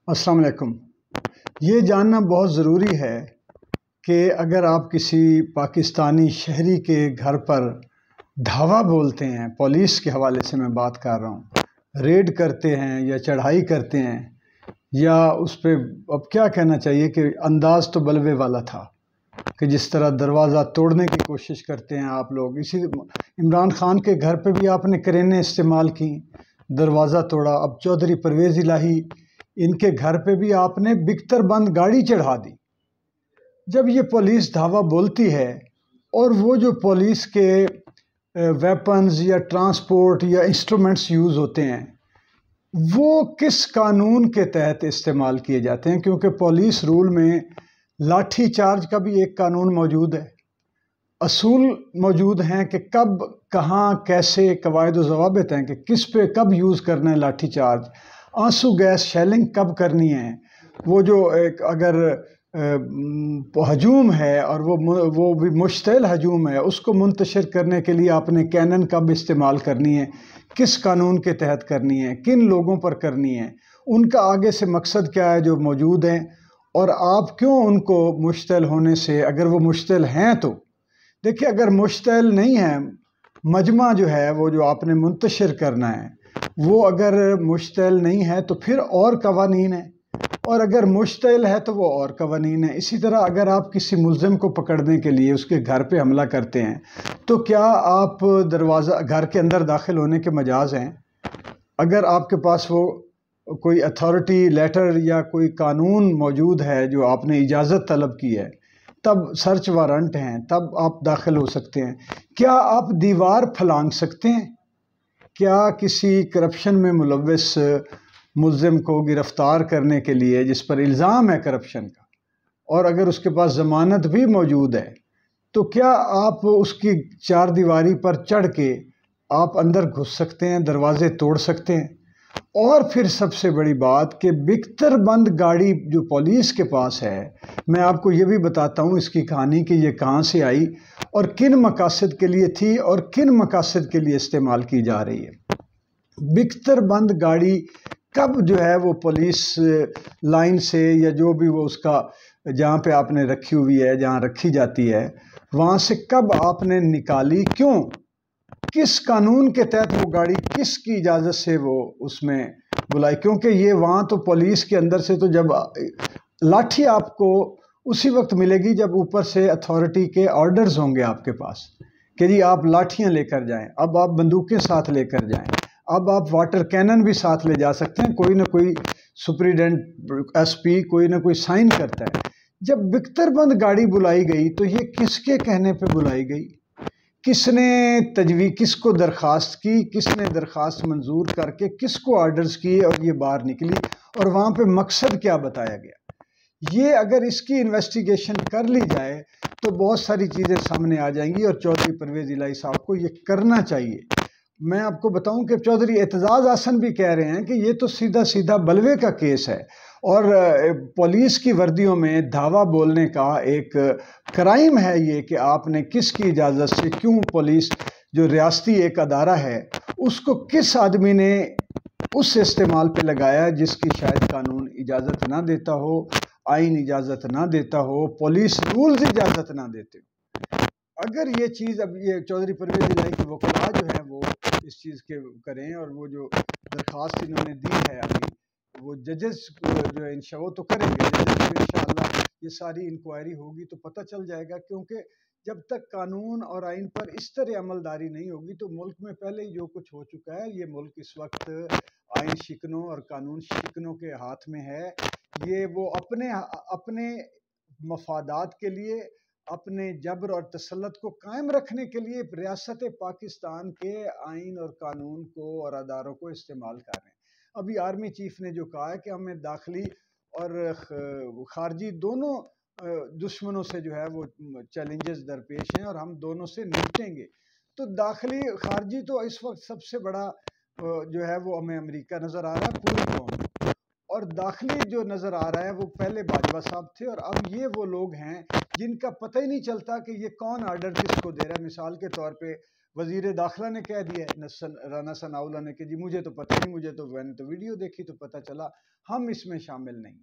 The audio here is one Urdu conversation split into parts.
السلام علیکم۔ یہ جاننا بہت ضروری ہے کہ اگر آپ کسی پاکستانی شہری کے گھر پر دھاوا بولتے ہیں، پولیس کے حوالے سے میں بات کر رہا ہوں، ریڈ کرتے ہیں یا چڑھائی کرتے ہیں، یا اس پہ اب کیا کہنا چاہیے کہ انداز تو بلوے والا تھا کہ جس طرح دروازہ توڑنے کی کوشش کرتے ہیں آپ لوگ۔ اسی عمران خان کے گھر پہ بھی آپ نے کرینے استعمال کی، دروازہ توڑا۔ اب چودھری پرویز الہی ان کے گھر پہ بھی آپ نے بکتر بند گاڑی چڑھا دی۔ جب یہ پولیس دھاوا بولتی ہے اور وہ جو پولیس کے ویپنز یا ٹرانسپورٹ یا انسٹرومنٹس یوز ہوتے ہیں وہ کس قانون کے تحت استعمال کیے جاتے ہیں، کیونکہ پولیس رول میں لاٹھی چارج کا بھی ایک قانون موجود ہے، اصول موجود ہیں کہ کب، کہاں، کیسے، قواعد و ضوابط ہیں کہ کس پہ کب یوز کرنا ہے لاٹھی چارج، آنسو گیس شیلنگ کب کرنی ہے، وہ جو اگر ہجوم ہے اور وہ بھی مشتعل ہجوم ہے اس کو منتشر کرنے کے لیے آپ نے کینن کب استعمال کرنی ہے، کس قانون کے تحت کرنی ہے، کن لوگوں پر کرنی ہے، ان کا آگے سے مقصد کیا ہے جو موجود ہیں، اور آپ کیوں ان کو مشتعل ہونے سے، اگر وہ مشتعل ہیں تو دیکھیں، اگر مشتعل نہیں ہیں، مجمع جو ہے وہ جو آپ نے منتشر کرنا ہے وہ اگر مشتعل نہیں ہے تو پھر اور قوانین ہیں، اور اگر مشتعل ہے تو وہ اور قوانین ہیں۔ اسی طرح اگر آپ کسی ملزم کو پکڑنے کے لیے اس کے گھر پہ حملہ کرتے ہیں تو کیا آپ دروازہ گھر کے اندر داخل ہونے کے مجاز ہیں؟ اگر آپ کے پاس وہ کوئی اتھارٹی لیٹر یا کوئی قانون موجود ہے جو آپ نے اجازت طلب کی ہے، تب سرچ وارنٹ ہیں، تب آپ داخل ہو سکتے ہیں۔ کیا آپ دیوار پھلانگ سکتے ہیں؟ کیا کسی کرپشن میں ملوث ملزم کو گرفتار کرنے کے لیے جس پر الزام ہے کرپشن کا، اور اگر اس کے پاس ضمانت بھی موجود ہے، تو کیا آپ اس کی چار دیواری پر چڑھ کے آپ اندر گھس سکتے ہیں، دروازے توڑ سکتے ہیں؟ اور پھر سب سے بڑی بات کہ بکتر بند گاڑی جو پولیس کے پاس ہے، میں آپ کو یہ بھی بتاتا ہوں اس کی کہانی کہ یہ کہاں سے آئی اور کن مقاصد کے لیے تھی اور کن مقاصد کے لیے استعمال کی جا رہی ہے۔ بکتر بند گاڑی کب جو ہے وہ پولیس لائن سے یا جو بھی وہ اس کا جہاں پہ آپ نے رکھی ہوئی ہے، جہاں رکھی جاتی ہے، وہاں سے کب آپ نے نکالی، کیوں، کس قانون کے تحت وہ گاڑی، کس کی اجازت سے وہ اس میں بلائی؟ کیونکہ یہ وہاں تو پولیس کے اندر سے تو جب لاٹھی آپ کو اسی وقت ملے گی جب اوپر سے اتھارٹی کے آرڈرز ہوں گے آپ کے پاس کہ جی آپ لاٹھیاں لے کر جائیں، اب آپ بندوقیں ساتھ لے کر جائیں، اب آپ واٹر کینن بھی ساتھ لے جا سکتے ہیں، کوئی نہ کوئی سپریڈنٹ ایس پی کوئی نہ کوئی سائن کرتا ہے۔ جب بکتر بند گاڑی بلائی گئی تو یہ کس کے کہنے پہ بلائی گئی؟ کس نے تجویز، کس کو درخواست کی، کس نے درخواست منظور کر کے کس کو آرڈرز کیے اور یہ باہر نکلی، اور وہاں پہ مقصد کیا بتایا گیا؟ یہ اگر اس کی انویسٹیگیشن کر لی جائے تو بہت ساری چیزیں سامنے آ جائیں گی، اور چودھری پرویز الہی صاحب کو یہ کرنا چاہیے۔ میں آپ کو بتاؤں کہ چودھری اعتزاز احسن بھی کہہ رہے ہیں کہ یہ تو سیدھا سیدھا بلوے کا کیس ہے، اور پولیس کی وردیوں میں دھاوا بولنے کا ایک کرائم ہے یہ کہ آپ نے کس کی اجازت سے، کیوں پولیس جو ریاستی ایک ادارہ ہے اس کو کس آدمی نے اس استعمال پہ لگایا جس کی شاید قانون اجازت نہ دیتا ہو، آئین اجازت نہ دیتا ہو، پولیس رولز اجازت نہ دیتے ہو۔ اگر یہ چیز اب یہ چودھری پرویز الہی کے وکلاء جو ہیں وہ اس چیز کے کریں، اور وہ جو درخواست انہوں نے دی ہے ابھی وہ ججز جو ہے انشاء وہ تو کریں گے، ججز کو انشاءاللہ یہ ساری انکوائری ہوگی تو پتہ چل جائے گا، کیونکہ جب تک قانون اور آئین پر اس طرح عمل داری نہیں ہوگی تو ملک میں پہلے ہی جو کچھ ہو چکا ہے، یہ ملک اس وقت آئین شکنوں اور قانون شکنوں کے ہاتھ میں ہے۔ یہ وہ اپنے مفادات کے لیے، اپنے جبر اور تسلط کو قائم رکھنے کے لیے ریاست پاکستان کے آئین اور قانون کو اور اداروں کو استعمال کر رہے ہیں۔ ابھی آرمی چیف نے جو کہا ہے کہ ہمیں داخلی اور خارجی دونوں دشمنوں سے جو ہے وہ چیلنجز درپیش ہیں اور ہم دونوں سے نمٹیں گے، تو داخلی خارجی تو اس وقت سب سے بڑا جو ہے وہ ہمیں امریکہ نظر آ رہا ہے پوری قوم، اور داخلی جو نظر آ رہا ہے وہ پہلے باجوہ صاحب تھے، اور اب یہ وہ لوگ ہیں جن کا پتہ ہی نہیں چلتا کہ یہ کون آرڈر کس کو دے رہا ہے۔ مثال کے طور پہ وزیر داخلہ نے کہہ دیا رانا ثناءاللہ نے کہ جی مجھے تو پتہ نہیں، میں نے تو ویڈیو دیکھی تو پتہ چلا، ہم اس میں شامل نہیں۔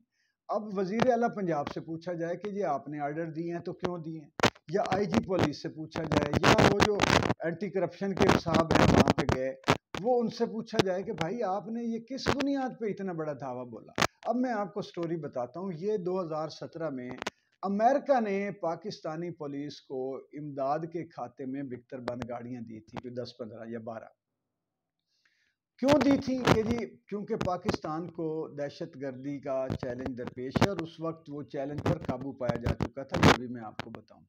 اب وزیر اعلیٰ پنجاب سے پوچھا جائے کہ جی آپ نے آرڈر دیے ہیں تو کیوں دیے ہیں، یا آئی جی پولیس سے پوچھا جائے، یا وہ جو اینٹی کرپشن کے صاحب ہیں وہاں پہ گئے وہ ان سے پوچھا جائے کہ بھائی آپ نے یہ کس بنیاد پہ اتنا بڑا دعویٰ بولا۔ اب میں آپ کو سٹوری بتاتا ہوں، یہ 2017 میں امریکہ نے پاکستانی پولیس کو امداد کے کھاتے میں بکتر بند گاڑیاں دی تھی، جو 10 15 یا 12۔ کیوں دی تھی کہ جی کیونکہ پاکستان کو دہشت گردی کا چیلنج درپیش ہے، اور اس وقت وہ چیلنج پر قابو پایا جا چکا تھا، جو بھی میں آپ کو بتاؤں۔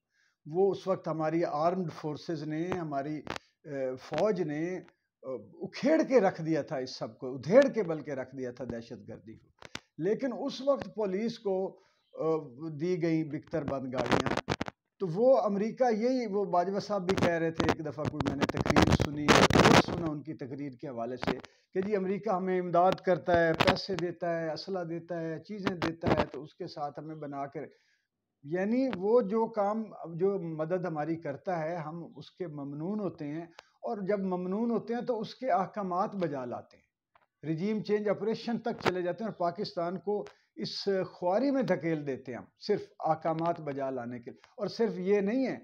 وہ اس وقت ہماری آرمڈ فورسز نے، ہماری فوج نے اکھیڑ کے رکھ دیا تھا، اس سب کو ادھیڑ کے بلکہ رکھ دیا تھا دہشت گردی کو۔ لیکن اس وقت پولیس کو دی گئی بکتر بند گاڑیاں، تو وہ امریکہ یہی، وہ باجوہ صاحب بھی کہہ رہے تھے ایک دفعہ، کوئی میں نے تقریر سنی سنا ان کی تقریر کے حوالے سے کہ جی امریکہ ہمیں امداد کرتا ہے، پیسے دیتا ہے، اسلحہ دیتا ہے، چیزیں دیتا ہے، تو اس کے ساتھ ہمیں بنا کر، یعنی وہ جو کام، جو مدد ہماری کرتا ہے ہم اس کے ممنون ہوتے ہیں، اور جب ممنون ہوتے ہیں تو اس کے احکامات بجا لاتے ہیں، رجیم چینج آپریشن تک چلے جاتے ہیں، اور پاکستان کو اس خواری میں دھکیل دیتے ہیں ہم صرف احکامات بجا لانے کے۔ اور صرف یہ نہیں ہے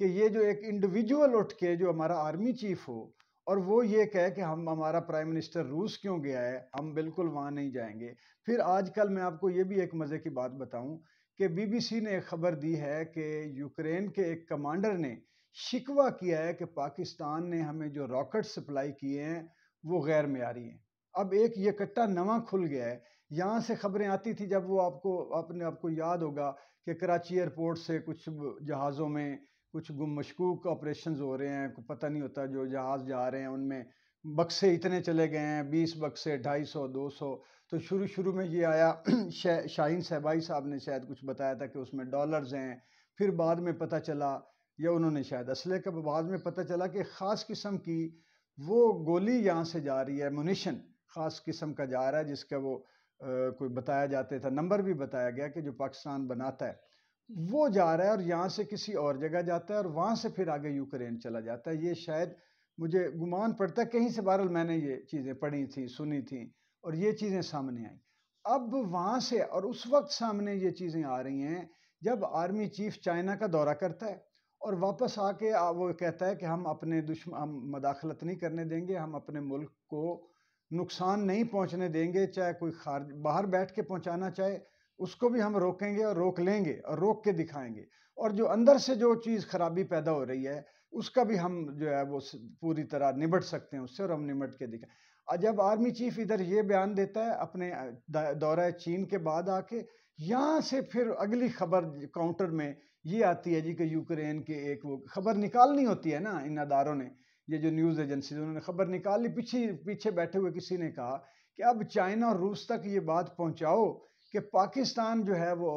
کہ یہ جو ایک انڈیویجول اٹھ کے جو ہمارا آرمی چیف ہو اور وہ یہ کہے کہ ہمارا پرائم منسٹر روس کیوں گیا ہے، ہم بالکل وہاں نہیں جائیں گے۔ پھر آج کل میں آپ کو یہ بھی ایک مزے کی بات بتاؤں کہ بی بی سی نے ایک خبر دی ہے کہ یوکرین کے ایک کمانڈر نے شکوہ کیا ہے کہ پاکستان نے ہمیں جو راکٹ سپلائی کیے ہیں وہ غیر معیاری ہیں۔ اب ایک یہ کٹا نواں کھل گیا ہے۔ یہاں سے خبریں آتی تھی جب وہ آپ کو یاد ہوگا کہ کراچی ایئرپورٹ سے کچھ جہازوں میں کچھ گم مشکوک آپریشنز ہو رہے ہیں، پتہ نہیں ہوتا، جو جہاز جا رہے ہیں ان میں بکسے اتنے چلے گئے ہیں، 20 بکسے، 250 200۔ تو شروع میں یہ آیا، شاہین صاحبائی صاحب نے شاید کچھ بتایا تھا کہ اس میں ڈالرز ہیں، پھر بعد میں پتہ چلا، یا انہوں نے شاید اسلحے کا، بعد میں پتہ چلا کہ خاص قسم کی وہ گولی یہاں سے جا رہی ہے، منیشن خاص قسم کا جا رہا ہے، جس کا وہ کوئی بتایا جاتے تھا، نمبر بھی بتایا گیا کہ جو پاکستان بناتا ہے وہ جا رہا ہے، اور یہاں سے کسی اور جگہ جاتا ہے، اور وہاں سے پھر آگے یوکرین چلا جاتا ہے۔ یہ شاید مجھے گمان پڑتا ہے کہیں سے، بہرحال میں نے یہ چیزیں پڑھی تھیں، سنی تھیں، اور یہ چیزیں سامنے آئیں۔ اب وہاں سے، اور اس وقت سامنے یہ چیزیں آ رہی ہیں جب آرمی چیف چائنا کا دورہ کرتا ہے اور واپس آ کے وہ کہتا ہے کہ ہم اپنے ہم مداخلت نہیں کرنے دیں گے، ہم اپنے ملک کو نقصان نہیں پہنچنے دیں گے، چاہے کوئی باہر بیٹھ کے پہنچانا چاہے اس کو بھی ہم روکیں گے، اور روک لیں گے، اور روک کے دکھائیں گے، اور جو اندر سے جو چیز خرابی پیدا ہو رہی ہے اس کا بھی ہم جو ہے وہ پوری طرح نمٹ سکتے ہیں اس سے، اور ہم نمٹ کے دکھائیں۔ جب آرمی چیف ادھر یہ بیان دیتا ہے اپنے دورہ چین کے بعد آ کے، یہاں سے پھر اگلی خبر کاؤنٹر میں یہ آتی ہے جی کہ یوکرین کے ایک، وہ خبر نکالنی ہوتی ہے نا ان اداروں نے، یہ جو نیوز ایجنسیز، انہوں نے خبر نکال لی، پیچھے بیٹھے ہوئے کسی نے کہا کہ اب چائنا اور روس تک یہ بات پہنچاؤ کہ پاکستان جو ہے وہ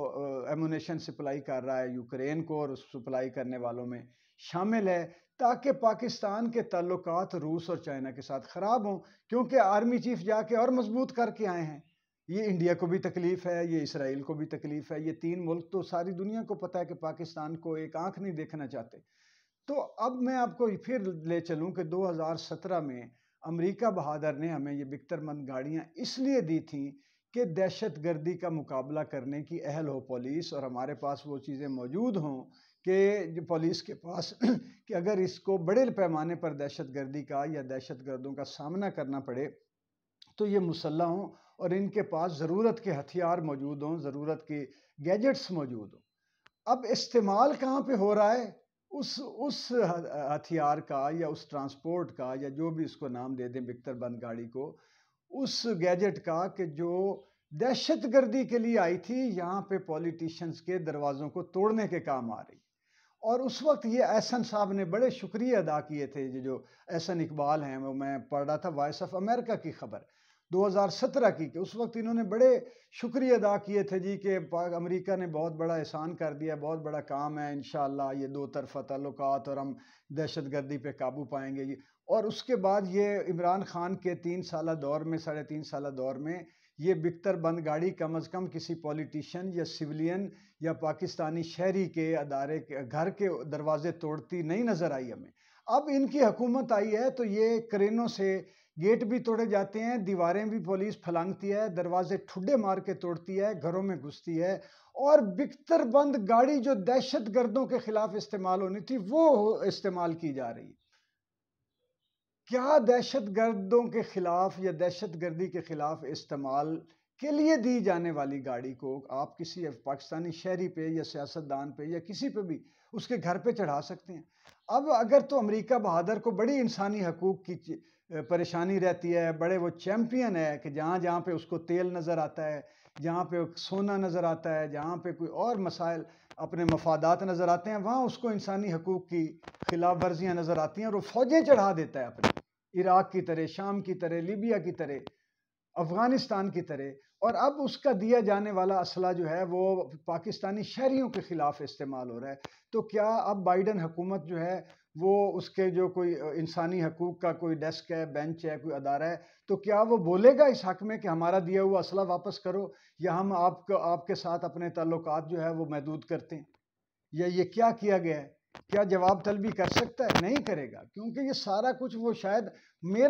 ایمونیشن سپلائی کر رہا ہے یوکرین کو، اور اس سپلائی کرنے والوں میں شامل ہے، تاکہ پاکستان کے تعلقات روس اور چائنا کے ساتھ خراب ہوں، کیونکہ آرمی چیف جا کے اور مضبوط کر کے آئے ہیں۔ یہ انڈیا کو بھی تکلیف ہے، یہ اسرائیل کو بھی تکلیف ہے، یہ تین ملک تو ساری دنیا کو پتہ ہے کہ پاکستان کو ایک آنکھ نہیں دیکھنا چاہتے۔ تو اب میں آپ کو پھر لے چلوں کہ 2017 میں امریکہ بہادر نے ہمیں یہ بکتر بند گاڑیاں اس لیے دی تھیں کہ دہشت گردی کا مقابلہ کرنے کی اہل ہو پولیس، اور ہمارے پاس وہ چیزیں موجود ہوں کہ جو پولیس کے پاس کہ اگر اس کو بڑے پیمانے پر دہشت گردی کا یا دہشت گردوں کا سامنا کرنا پڑے تو یہ مسلح ہوں، اور ان کے پاس ضرورت کے ہتھیار موجود ہوں، ضرورت کے گیجٹس موجود ہوں۔ اب استعمال کہاں پہ ہو رہا ہے اس ہتھیار کا، یا اس ٹرانسپورٹ کا، یا جو بھی اس کو نام دے دیں بکتر بند گاڑی کو، اس گیجٹ کا کہ جو دہشت گردی کے لیے آئی تھی، یہاں پہ پولیٹیشنز کے دروازوں کو توڑنے کے کام آ رہی۔ اور اس وقت یہ احسن صاحب نے بڑے شکریہ ادا کیے تھے، جو احسن اقبال ہیں، وہ میں پڑھ رہا تھا وائس آف امریکہ کی خبر 2017 کی، کہ اس وقت انہوں نے بڑے شکریہ ادا کیے تھے جی کہ امریکہ نے بہت بڑا احسان کر دیا، بہت بڑا کام ہے، انشاءاللہ یہ دو طرفہ تعلقات، اور ہم دہشت گردی پہ قابو پائیں گے۔ اور اس کے بعد یہ عمران خان کے 3 سالہ دور میں، 3.5 سالہ دور میں، یہ بکتر بند گاڑی کم از کم کسی پولیٹیشین یا سویلین یا پاکستانی شہری کے ادارے کے گھر کے دروازے توڑتی نہیں نظر آئی ہمیں۔ اب ان کی حکومت آئی ہے تو یہ کرینوں سے گیٹ بھی توڑے جاتے ہیں، دیواریں بھی پولیس پھلانگتی ہے، دروازے ٹھڈے مار کے توڑتی ہے، گھروں میں گھستی ہے، اور بکتر بند گاڑی جو دہشت گردوں کے خلاف استعمال ہونی تھی وہ استعمال کی جا رہی ہے۔ کیا دہشت گردوں کے خلاف یا دہشت گردی کے خلاف استعمال کے لیے دی جانے والی گاڑی کو آپ کسی پاکستانی شہری پہ یا سیاستدان پہ یا کسی پہ بھی اس کے گھر پہ چڑھا سکتے ہیں؟ اب اگر تو امریکہ بہادر کو بڑی انسانی حقوق کی پریشانی رہتی ہے، بڑے وہ چیمپئن ہے کہ جہاں جہاں پہ اس کو تیل نظر آتا ہے، جہاں پہ سونا نظر آتا ہے، جہاں پہ کوئی اور مسائل اپنے مفادات نظر آتے ہیں، وہاں اس کو انسانی حقوق کی خلاف ورزیاں نظر آتی ہیں اور وہ فوجیں چڑھا دیتا ہے اپنے، عراق کی طرح، شام کی طرح، لیبیا کی طرح، افغانستان کی طرح۔ اور اب اس کا دیا جانے والا اسلحہ جو ہے وہ پاکستانی شہریوں کے خلاف استعمال ہو رہا ہے۔ تو کیا اب بائیڈن حکومت جو ہے وہ اس کے جو کوئی انسانی حقوق کا کوئی ڈیسک ہے، بینچ ہے، کوئی ادارہ ہے، تو کیا وہ بولے گا اس حق میں کہ ہمارا دیا ہوا اسلحہ واپس کرو، یا ہم آپ کے ساتھ اپنے تعلقات جو ہے وہ محدود کرتے ہیں، یا یہ کیا کیا گیا ہے؟ کیا جواب طلبی کر سکتا ہے؟ نہیں کرے گا، کیونکہ یہ سارا کچھ وہ شاید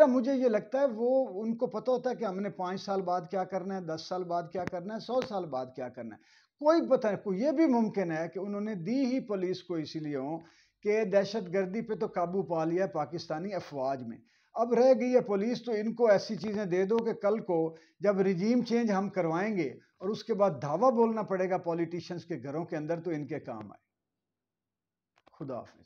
مجھے یہ لگتا ہے وہ ان کو پتہ ہوتا ہے کہ ہم نے 5 سال بعد کیا کرنا ہے، 10 سال بعد کیا کرنا ہے، 100 سال بعد کیا کرنا ہے، کوئی پتہ نہیں۔ کوئی یہ بھی ممکن ہے کہ انہوں نے دی ہی پولیس کو اسی لیے ہوں کہ دہشت گردی پہ تو قابو پا لیا ہے پاکستانی افواج میں، اب رہ گئی ہے پولیس، تو ان کو ایسی چیزیں دے دو کہ کل کو جب رجیم چینج ہم کروائیں گے اور اس کے بعد دھاوا بولنا پڑے گا پولیٹیشنز کے گھروں کے اندر، تو ان کے کام آئے۔ خدا حافظ۔